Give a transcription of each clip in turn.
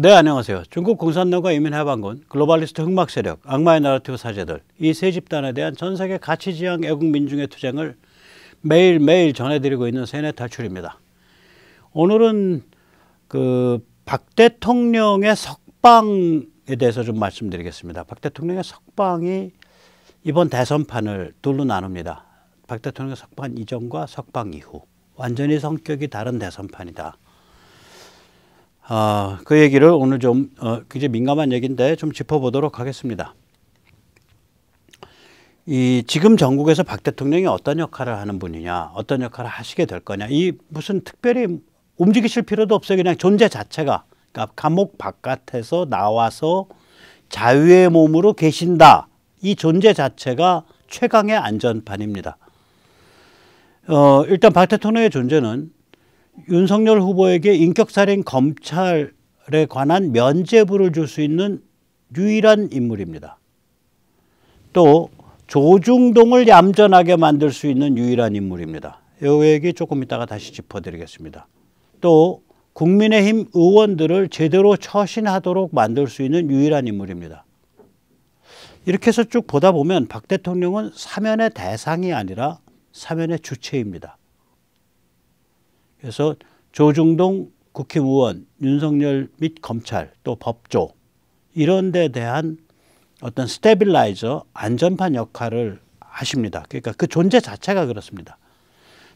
네, 안녕하세요. 중국 공산당과 이민해방군, 글로벌리스트 흑막 세력, 악마의 나라티브 사제들, 이 세 집단에 대한 전 세계 가치지향 애국 민중의 투쟁을 매일매일 전해드리고 있는 세뇌 탈출입니다. 오늘은 박 대통령의 석방에 대해서 좀 말씀드리겠습니다. 박 대통령의 석방이 이번 대선판을 둘로 나눕니다. 박 대통령의 석방 이전과 석방 이후. 완전히 성격이 다른 대선판이다. 그 얘기를 오늘 좀 굉장히 민감한 얘기인데 좀 짚어보도록 하겠습니다. 지금 전국에서 박 대통령이 어떤 역할을 하는 분이냐, 어떤 역할을 하시게 될 거냐, 이 무슨 특별히 움직이실 필요도 없어요. 그냥 존재 자체가, 그러니까 감옥 바깥에서 나와서 자유의 몸으로 계신다. 이 존재 자체가 최강의 안전판입니다. 일단 박 대통령의 존재는 윤석열 후보에게 인격살인 검찰에 관한 면죄부를 줄 수 있는 유일한 인물입니다. 또 조중동을 얌전하게 만들 수 있는 유일한 인물입니다. 이 얘기 조금 이따가 다시 짚어드리겠습니다. 또 국민의힘 의원들을 제대로 처신하도록 만들 수 있는 유일한 인물입니다. 이렇게 해서 쭉 보다 보면 박 대통령은 사면의 대상이 아니라 사면의 주체입니다. 그래서 조중동 국힘의원, 윤석열 및 검찰, 또 법조 이런 데 대한 어떤 스테빌라이저, 안전판 역할을 하십니다. 그러니까 그 존재 자체가 그렇습니다.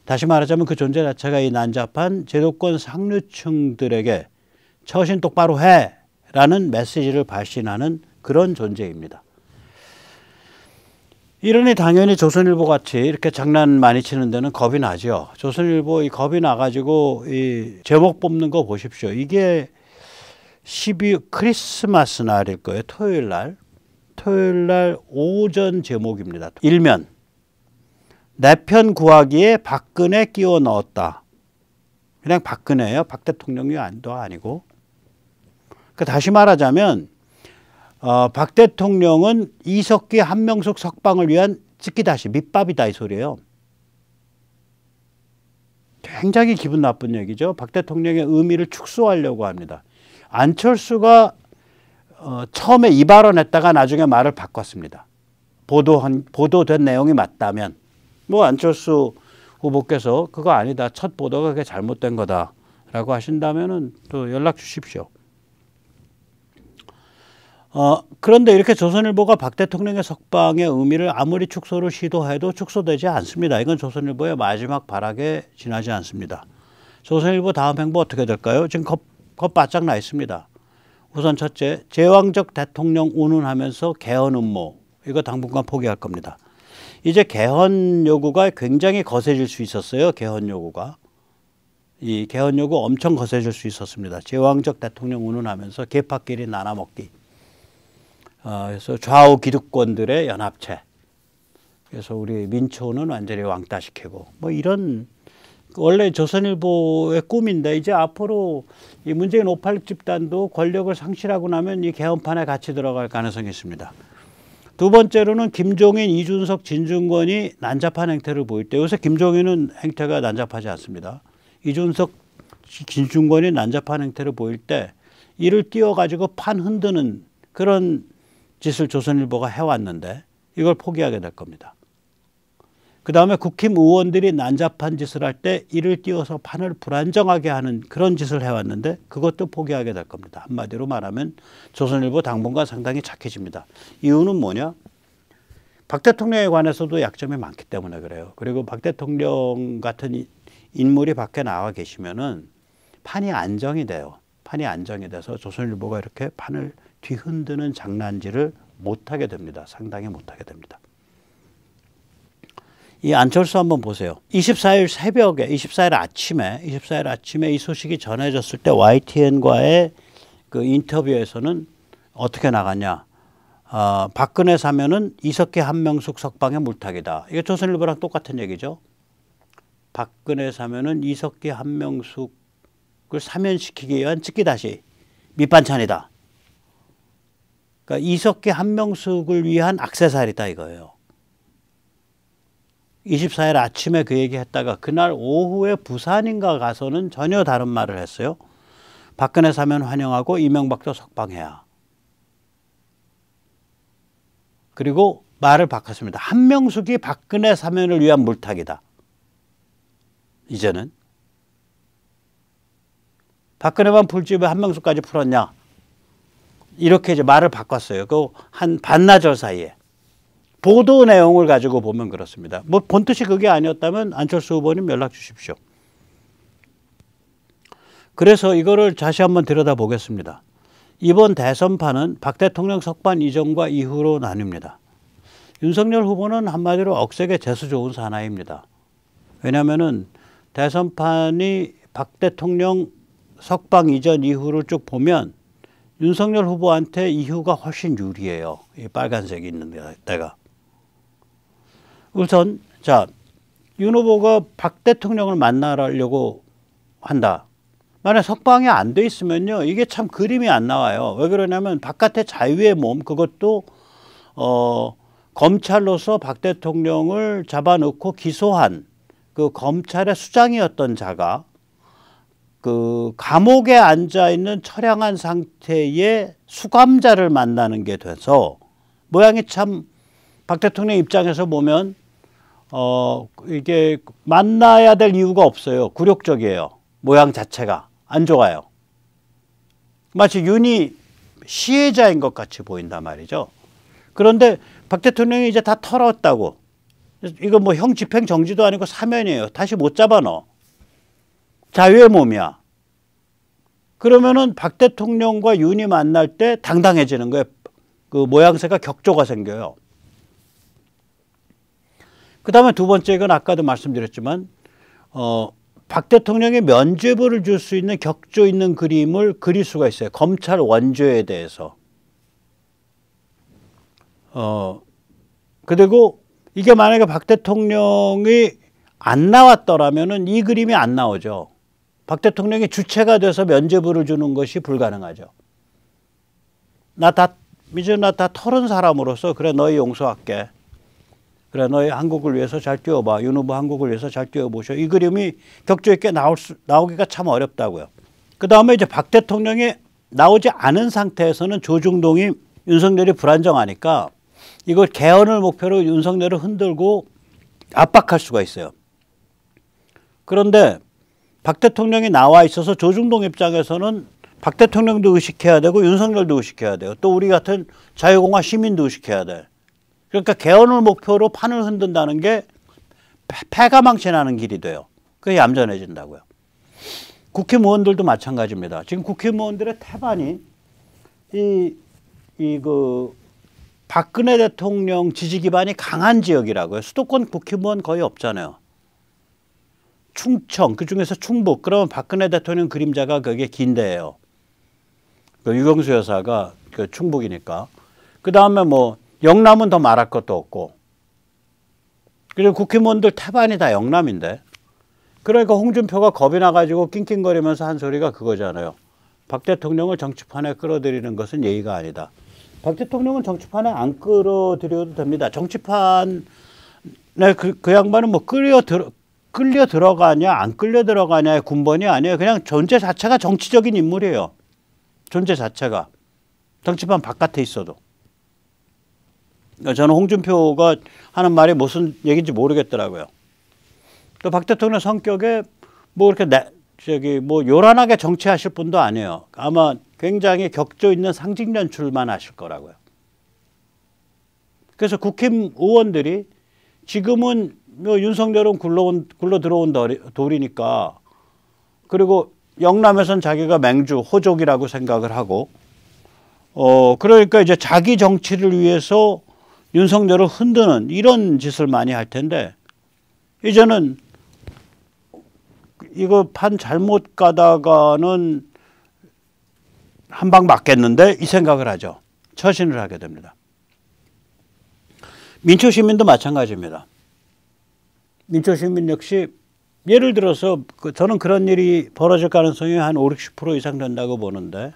다시 말하자면 그 존재 자체가 이 난잡한 제도권 상류층들에게 처신 똑바로 해! 라는 메시지를 발신하는 그런 존재입니다. 이러니 당연히 조선일보 같이 이렇게 장난 많이 치는 데는 겁이 나죠. 조선일보 이 겁이 나가지고 이 제목 뽑는 거 보십시오. 이게 12 크리스마스 날일 거예요. 토요일 날 오전 제목입니다. 일면 내 편 구하기에 박근혜 끼워 넣었다. 그냥 박근혜예요. 박 대통령이 아니고. 그러니까 다시 말하자면 박 대통령은 이석기 한명숙 석방을 위한 찌끼다시 밑밥이다 이 소리예요. 굉장히 기분 나쁜 얘기죠. 박 대통령의 의미를 축소하려고 합니다. 안철수가 처음에 이 발언했다가 나중에 말을 바꿨습니다. 보도된 내용이 맞다면 뭐 안철수 후보께서 그거 아니다. 첫 보도가 그게 잘못된 거다라고 하신다면은 또 연락 주십시오. 그런데 이렇게 조선일보가 박 대통령의 석방의 의미를 아무리 축소를 시도해도 축소되지 않습니다. 이건 조선일보의 마지막 발악에 지나지 않습니다. 조선일보 다음 행보 어떻게 될까요? 지금 겁 바짝 나 있습니다. 우선 첫째, 제왕적 대통령 운운하면서 개헌 음모, 이거 당분간 포기할 겁니다. 이제 개헌 요구가 굉장히 거세질 수 있었어요. 개헌 요구가. 이 개헌 요구 엄청 거세질 수 있었습니다. 제왕적 대통령 운운하면서 개파끼리 나눠먹기. 그래서 좌우 기득권들의 연합체. 그래서 우리 민초는 완전히 왕따시키고 뭐 이런 원래 조선일보의 꿈인데 이제 앞으로 이 문재인 586 집단도 권력을 상실하고 나면 이 개헌판에 같이 들어갈 가능성이 있습니다. 두 번째로는 김종인, 이준석, 진중권이 난잡한 행태를 보일 때 요새 김종인은 행태가 난잡하지 않습니다. 이준석, 진중권이 난잡한 행태를 보일 때 이를 띄워가지고 판 흔드는 그런 짓을 조선일보가 해왔는데 이걸 포기하게 될 겁니다. 그 다음에 국힘 의원들이 난잡한 짓을 할 때 이를 띄워서 판을 불안정하게 하는 그런 짓을 해왔는데 그것도 포기하게 될 겁니다. 한마디로 말하면 조선일보 당분간 상당히 착해집니다. 이유는 뭐냐? 박 대통령에 관해서도 약점이 많기 때문에 그래요. 그리고 박 대통령 같은 인물이 밖에 나와 계시면은 판이 안정이 돼요. 판이 안정이 돼서 조선일보가 이렇게 판을 뒤흔드는 장난질을 못하게 됩니다. 상당히 못하게 됩니다. 이 안철수 한번 보세요. 24일 새벽에, 24일 아침에 이 소식이 전해졌을 때 YTN과의 그 인터뷰에서는 어떻게 나갔냐. 박근혜 사면은 이석기 한명숙 석방의 물타기다. 이게 조선일보랑 똑같은 얘기죠. 박근혜 사면은 이석기 한명숙을 사면시키기 위한 찌끼다시 밑반찬이다. 그러니까 이석기 한명숙을 위한 액세서리다 이거예요. 24일 아침에 그 얘기 했다가 그날 오후에 부산인가 가서는 전혀 다른 말을 했어요. 박근혜 사면 환영하고 이명박도 석방해야. 그리고 말을 바꿨습니다. 한명숙이 박근혜 사면을 위한 물타기다. 이제는 박근혜만 풀지 왜 한명숙까지 풀었냐. 이렇게 이제 말을 바꿨어요. 그 한 반나절 사이에. 보도 내용을 가지고 보면 그렇습니다. 뭐 본뜻이 그게 아니었다면 안철수 후보님 연락 주십시오. 그래서 이거를 다시 한번 들여다보겠습니다. 이번 대선판은 박 대통령 석방 이전과 이후로 나뉩니다. 윤석열 후보는 한마디로 억세게 재수 좋은 사나이입니다. 왜냐하면은 대선판이 박 대통령 석방 이전 이후를 쭉 보면 윤석열 후보한테 이후가 훨씬 유리해요. 이 빨간색이 있는 데가. 우선 자, 윤 후보가 박 대통령을 만나려고 한다. 만약 석방이 안 돼 있으면요, 이게 참 그림이 안 나와요. 왜 그러냐면 바깥에 자유의 몸, 그것도 검찰로서 박 대통령을 잡아놓고 기소한 그 검찰의 수장이었던 자가 그 감옥에 앉아 있는 처량한 상태의 수감자를 만나는 게 돼서 모양이 참 박 대통령 입장에서 보면 이게 만나야 될 이유가 없어요. 굴욕적이에요. 모양 자체가 안 좋아요. 마치 윤이 시혜자인 것 같이 보인단 말이죠. 그런데 박 대통령이 이제 다 털었다고. 이거 뭐 형 집행 정지도 아니고 사면이에요. 다시 못 잡아넣어. 자유의 몸이야. 그러면은 박 대통령과 윤이 만날 때 당당해지는 거예요. 그 모양새가 격조가 생겨요. 그 다음에 두 번째, 이건 아까도 말씀드렸지만 박 대통령의 면죄부를 줄 수 있는 격조 있는 그림을 그릴 수가 있어요. 검찰 원죄에 대해서. 그리고 이게 만약에 박 대통령이 안 나왔더라면은 이 그림이 안 나오죠. 박 대통령이 주체가 돼서 면죄부를 주는 것이 불가능하죠. 이제 나 다 털은 사람으로서 그래 너희 용서할게. 그래 너희 한국을 위해서 잘 뛰어봐. 윤 후보 한국을 위해서 잘 뛰어보셔. 이 그림이 격조 있게 나오기가 참 어렵다고요. 그 다음에 이제 박 대통령이 나오지 않은 상태에서는 조중동이 윤석열이 불안정하니까 이걸 개헌을 목표로 윤석열을 흔들고 압박할 수가 있어요. 그런데 박 대통령이 나와 있어서 조중동 입장에서는 박 대통령도 의식해야 되고 윤석열도 의식해야 돼요. 또 우리 같은 자유공화 시민도 의식해야 돼. 그러니까 개헌을 목표로 판을 흔든다는 게 패가망신하는 길이 돼요. 그게 얌전해진다고요. 국회의원들도 마찬가지입니다. 지금 국회의원들의 태반이 박근혜 대통령 지지 기반이 강한 지역이라고요. 수도권 국회의원 거의 없잖아요. 충청, 그중에서 충북, 그러면 박근혜 대통령 그림자가 그게 긴데예요. 그 유경수 여사가 그 충북이니까. 그 다음에 뭐 영남은 더 말할 것도 없고. 그리고 국회의원들 태반이 다 영남인데. 그러니까 홍준표가 겁이 나가지고 낑낑거리면서 한 소리가 그거잖아요. 박 대통령을 정치판에 끌어들이는 것은 예의가 아니다. 박 대통령은 정치판에 안 끌어들여도 됩니다. 정치판에 그 양반은 뭐 끌려 들어가냐 안 끌려 들어가냐의 군번이 아니에요. 그냥 존재 자체가 정치적인 인물이에요. 존재 자체가. 정치판 바깥에 있어도. 저는 홍준표가 하는 말이 무슨 얘기인지 모르겠더라고요. 또 박 대통령 성격에 뭐 이렇게 뭐 요란하게 정치하실 분도 아니에요. 아마 굉장히 격조 있는 상징 연출만 하실 거라고요. 그래서 국회의원들이 지금은 윤석열은 굴러 들어온 돌이니까, 그리고 영남에선 자기가 맹주, 호족이라고 생각을 하고, 그러니까 이제 자기 정치를 위해서 윤석열을 흔드는 이런 짓을 많이 할 텐데, 이제는 이거 판 잘못 가다가는 한 방 맞겠는데 이 생각을 하죠. 처신을 하게 됩니다. 민초시민도 마찬가지입니다. 민초시민 역시 예를 들어서 저는 그런 일이 벌어질 가능성이 한 50-60% 이상 된다고 보는데,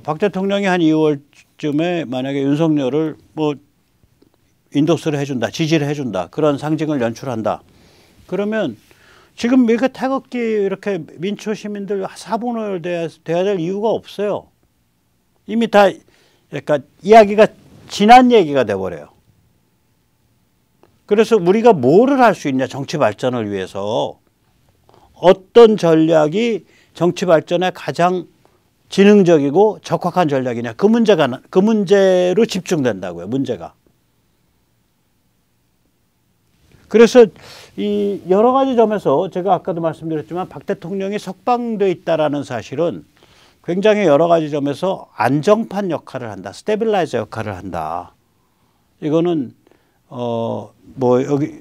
박 대통령이 한 2월쯤에 만약에 윤석열을 뭐 인도스를 해준다, 지지를 해준다, 그런 상징을 연출한다. 그러면 지금 이렇게 태극기 이렇게 민초 시민들 사분할돼야 될 이유가 없어요. 이미 다 약간 이야기가 지난 얘기가 돼버려요. 그래서 우리가 뭐를 할 수 있냐, 정치 발전을 위해서. 어떤 전략이 정치 발전에 가장 지능적이고 적합한 전략이냐. 그 문제로 집중된다고요, 문제가. 그래서 이 여러 가지 점에서 제가 아까도 말씀드렸지만 박 대통령이 석방돼 있다라는 사실은 굉장히 여러 가지 점에서 안정판 역할을 한다. 스테빌라이저 역할을 한다. 이거는 뭐 여기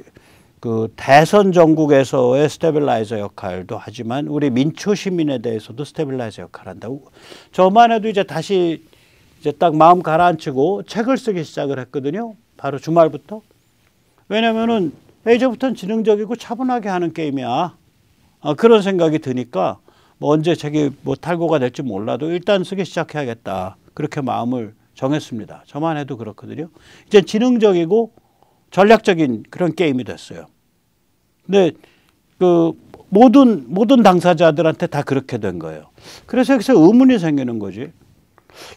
그 대선 전국에서의 스테빌라이저 역할도 하지만 우리 민초 시민에 대해서도 스테빌라이저 역할을 한다. 저만 해도 이제 다시 이제 딱 마음 가라앉히고 책을 쓰기 시작을 했거든요. 바로 주말부터. 왜냐면은 이제부터는 지능적이고 차분하게 하는 게임이야. 그런 생각이 드니까 뭐 언제 책이 뭐 탈고가 될지 몰라도 일단 쓰기 시작해야겠다. 그렇게 마음을 정했습니다. 저만 해도 그렇거든요. 이제 지능적이고 전략적인 그런 게임이 됐어요. 근데 그 모든 당사자들한테 다 그렇게 된 거예요. 그래서 여기서 의문이 생기는 거지.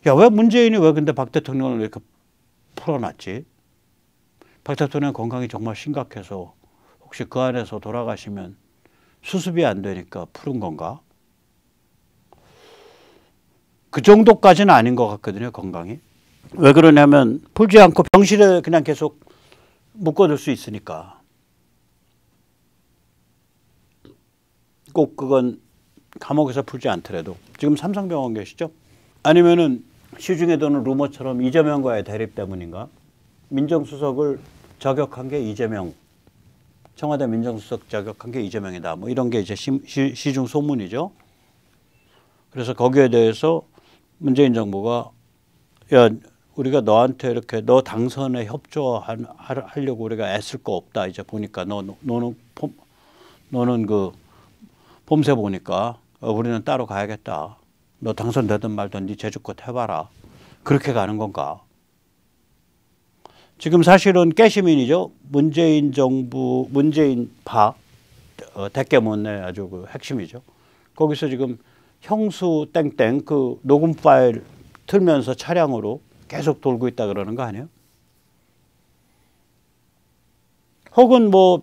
야, 왜 문재인이 왜 근데 박 대통령을 이렇게 풀어놨지? 박 대통령 건강이 정말 심각해서 혹시 그 안에서 돌아가시면 수습이 안 되니까 풀은 건가? 그 정도까지는 아닌 것 같거든요, 건강이. 왜 그러냐면 풀지 않고 병실에 그냥 계속 묶어둘 수 있으니까. 꼭 그건 감옥에서 풀지 않더라도. 지금 삼성병원 계시죠? 아니면은 시중에도는 루머처럼 이재명과의 대립 때문인가? 민정수석을 저격한 게 이재명, 청와대 민정수석 저격한 게 이재명이다. 뭐 이런 게 이제 시중 소문이죠. 그래서 거기에 대해서 문재인 정부가 야, 우리가 너한테 이렇게 너 당선에 협조하려고 우리가 애쓸 거 없다. 이제 보니까 너는 그 봄새 보니까 우리는 따로 가야겠다. 너 당선되든 말든 네 제주껏 해봐라. 그렇게 가는 건가? 지금 사실은 깨시민이죠. 문재인 정부, 문재인파 대깨문의 아주 그 핵심이죠. 거기서 지금 형수 땡땡 그 녹음 파일 틀면서 차량으로 계속 돌고 있다 그러는 거 아니에요? 혹은 뭐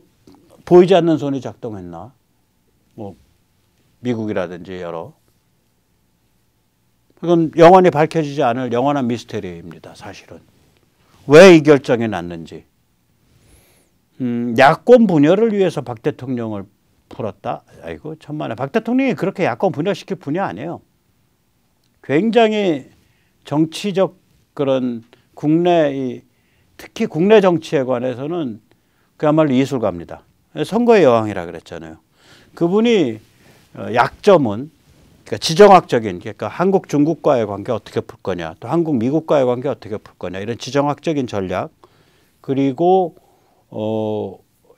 보이지 않는 손이 작동했나? 뭐 미국이라든지 여러. 이건 영원히 밝혀지지 않을 영원한 미스테리입니다. 사실은. 왜 이 결정이 났는지. 야권 분열을 위해서 박 대통령을 풀었다? 아이고 천만에. 박 대통령이 그렇게 야권 분열시킬 분이 아니에요. 굉장히 정치적 그런 특히 국내 정치에 관해서는 그야말로 예술가입니다. 선거의 여왕이라 그랬잖아요. 그분이 약점은 그러니까 지정학적인, 그러니까 한국 중국과의 관계 어떻게 풀 거냐, 또 한국 미국과의 관계 어떻게 풀 거냐, 이런 지정학적인 전략, 그리고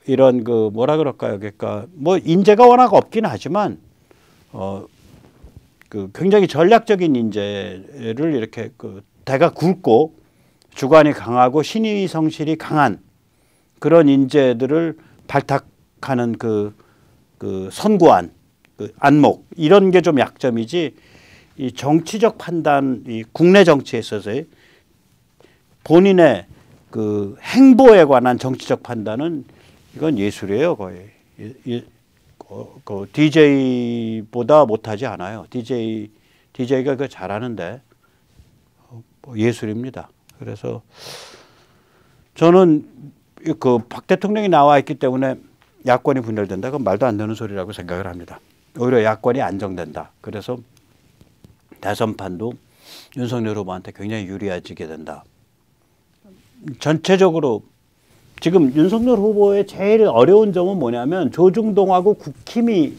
이런 그 뭐라 그럴까요? 그러니까 뭐 인재가 워낙 없긴 하지만 그 굉장히 전략적인 인재를 이렇게 그 대가 굵고 주관이 강하고 신의 성실이 강한 그런 인재들을 발탁하는 그 선구안, 그 안목, 이런 게 좀 약점이지, 이 정치적 판단, 이 국내 정치에 있어서의 본인의 그 행보에 관한 정치적 판단은 이건 예술이에요, 거의. 그 DJ보다 못하지 않아요. DJ가 그거 잘하는데 예술입니다. 그래서 저는 그 박 대통령이 나와 있기 때문에 야권이 분열된다. 그건 말도 안 되는 소리라고 생각을 합니다. 오히려 야권이 안정된다. 그래서 대선판도 윤석열 후보한테 굉장히 유리해지게 된다. 전체적으로 지금 윤석열 후보의 제일 어려운 점은 뭐냐면 조중동하고 국힘이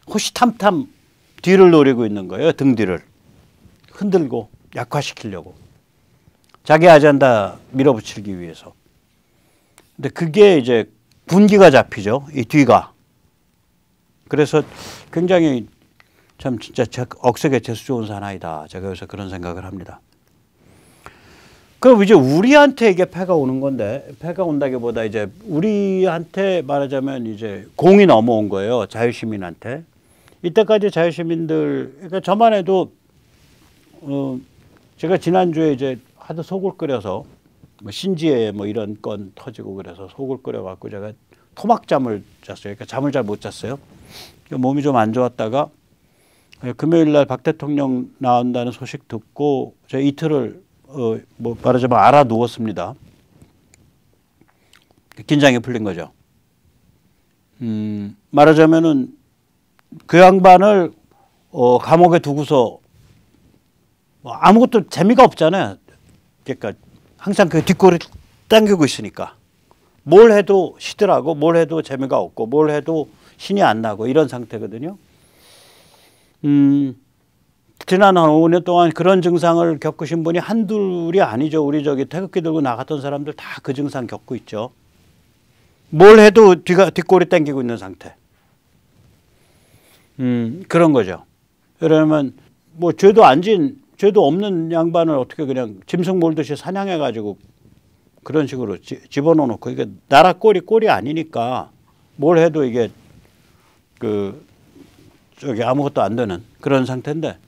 호시탐탐 뒤를 노리고 있는 거예요. 등 뒤를 흔들고 약화시키려고. 자기 아젠다 밀어붙이기 위해서. 근데 그게 이제 분기가 잡히죠. 이 뒤가. 그래서 굉장히 참 진짜 억색에 재수 좋은 사나이다. 제가 요새 그런 생각을 합니다. 그럼 이제 우리한테 이게 패가 오는 건데, 패가 온다기보다 이제 우리한테 말하자면 이제 공이 넘어온 거예요. 자유시민한테. 이때까지 자유시민들, 그러니까 저만 해도 제가 지난주에 이제 하도 속을 끓여서 뭐 신지에 뭐 이런 건 터지고 그래서 속을 끓여갖고 제가 토막잠을 잤어요. 그러니까 잠을 잘 못 잤어요. 몸이 좀 안 좋았다가 금요일 날 박 대통령 나온다는 소식 듣고 제가 이틀을 뭐 말하자면 알아 누웠습니다. 긴장이 풀린 거죠. 말하자면은 그 양반을 감옥에 두고서 뭐 아무것도 재미가 없잖아요. 그러니까 항상 그 뒷골을 당기고 있으니까 뭘 해도 시들하고 뭘 해도 재미가 없고 뭘 해도 신이 안 나고 이런 상태거든요. 지난 한 5년 동안 그런 증상을 겪으신 분이 한둘이 아니죠. 우리 저기 태극기 들고 나갔던 사람들 다 그 증상 겪고 있죠. 뭘 해도 뒷골이 당기고 있는 상태. 그런 거죠. 그러면 뭐 죄도 없는 양반을 어떻게 그냥 짐승 몰듯이 사냥해가지고 그런 식으로 집어넣어놓고 이게 나라 꼴이 아니니까 뭘 해도 이게 저기 아무것도 안 되는 그런 상태인데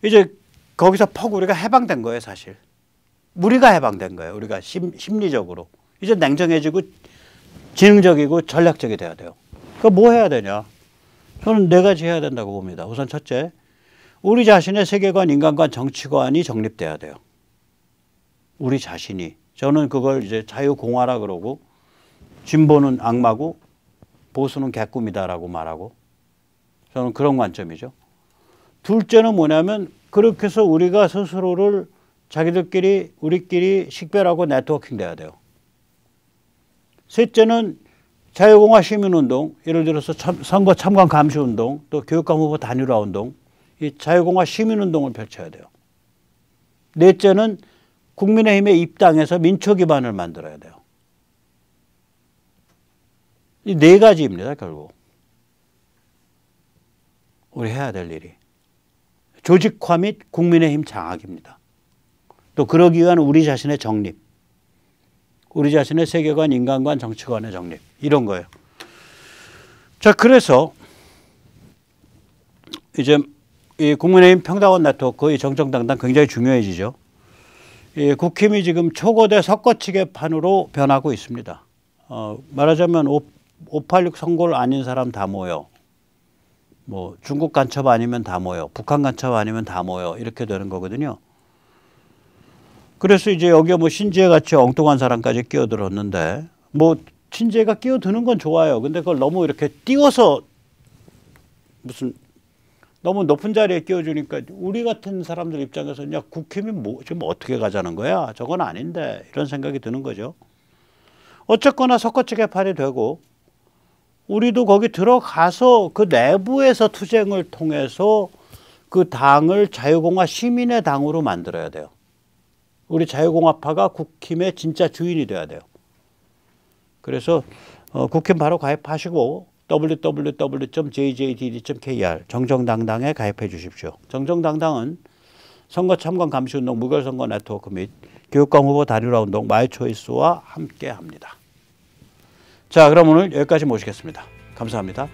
이제 거기서 퍽 우리가 해방된 거예요, 사실. 우리가 해방된 거예요. 우리가 심리적으로. 이제 냉정해지고 지능적이고 전략적이 돼야 돼요. 그럼 뭐 해야 되냐? 저는 네 가지 해야 된다고 봅니다. 우선 첫째, 우리 자신의 세계관, 인간관, 정치관이 정립돼야 돼요. 우리 자신이. 저는 그걸 이제 자유공화라 그러고 진보는 악마고 보수는 개꿈이다라고 말하고 저는 그런 관점이죠. 둘째는 뭐냐면 그렇게 해서 우리가 스스로를 우리끼리 식별하고 네트워킹 돼야 돼요. 셋째는 자유공화 시민운동, 예를 들어서 선거 참관 감시운동, 또 교육감 후보 단일화운동, 이 자유공화 시민운동을 펼쳐야 돼요. 넷째는 국민의힘에 입당해서 민초 기반을 만들어야 돼요. 이 네 가지입니다, 결국. 우리 해야 될 일이. 조직화 및 국민의힘 장악입니다. 또 그러기 위한 우리 자신의 정립. 우리 자신의 세계관, 인간관, 정치관의 정립. 이런 거예요. 자, 그래서 이제 이 국민의힘 평당원 네트워크, 이 정정당당 굉장히 중요해지죠. 이 국힘이 지금 초거대 섞어치기판으로 변하고 있습니다. 말하자면 586 선고를 아닌 사람 다 모여. 뭐 중국 간첩 아니면 다 모여. 북한 간첩 아니면 다 모여. 이렇게 되는 거거든요. 그래서 이제 여기에 뭐 신지혜 같이 엉뚱한 사람까지 끼어들었는데 뭐 신지혜가 끼어드는 건 좋아요. 근데 그걸 너무 이렇게 띄워서 무슨 너무 높은 자리에 끼워주니까 우리 같은 사람들 입장에서는 야, 국힘이 뭐 지금 어떻게 가자는 거야? 저건 아닌데 이런 생각이 드는 거죠. 어쨌거나 섞어치기판이 되고 우리도 거기 들어가서 그 내부에서 투쟁을 통해서 그 당을 자유공화 시민의 당으로 만들어야 돼요. 우리 자유공화파가 국힘의 진짜 주인이 돼야 돼요. 그래서 국힘 바로 가입하시고 www.jjdd.kr 정정당당에 가입해 주십시오. 정정당당은 선거 참관 감시운동, 무결선거 네트워크 및 교육감 후보 단일화운동 마이초이스와 함께합니다. 자, 그럼 오늘 여기까지 모시겠습니다. 감사합니다.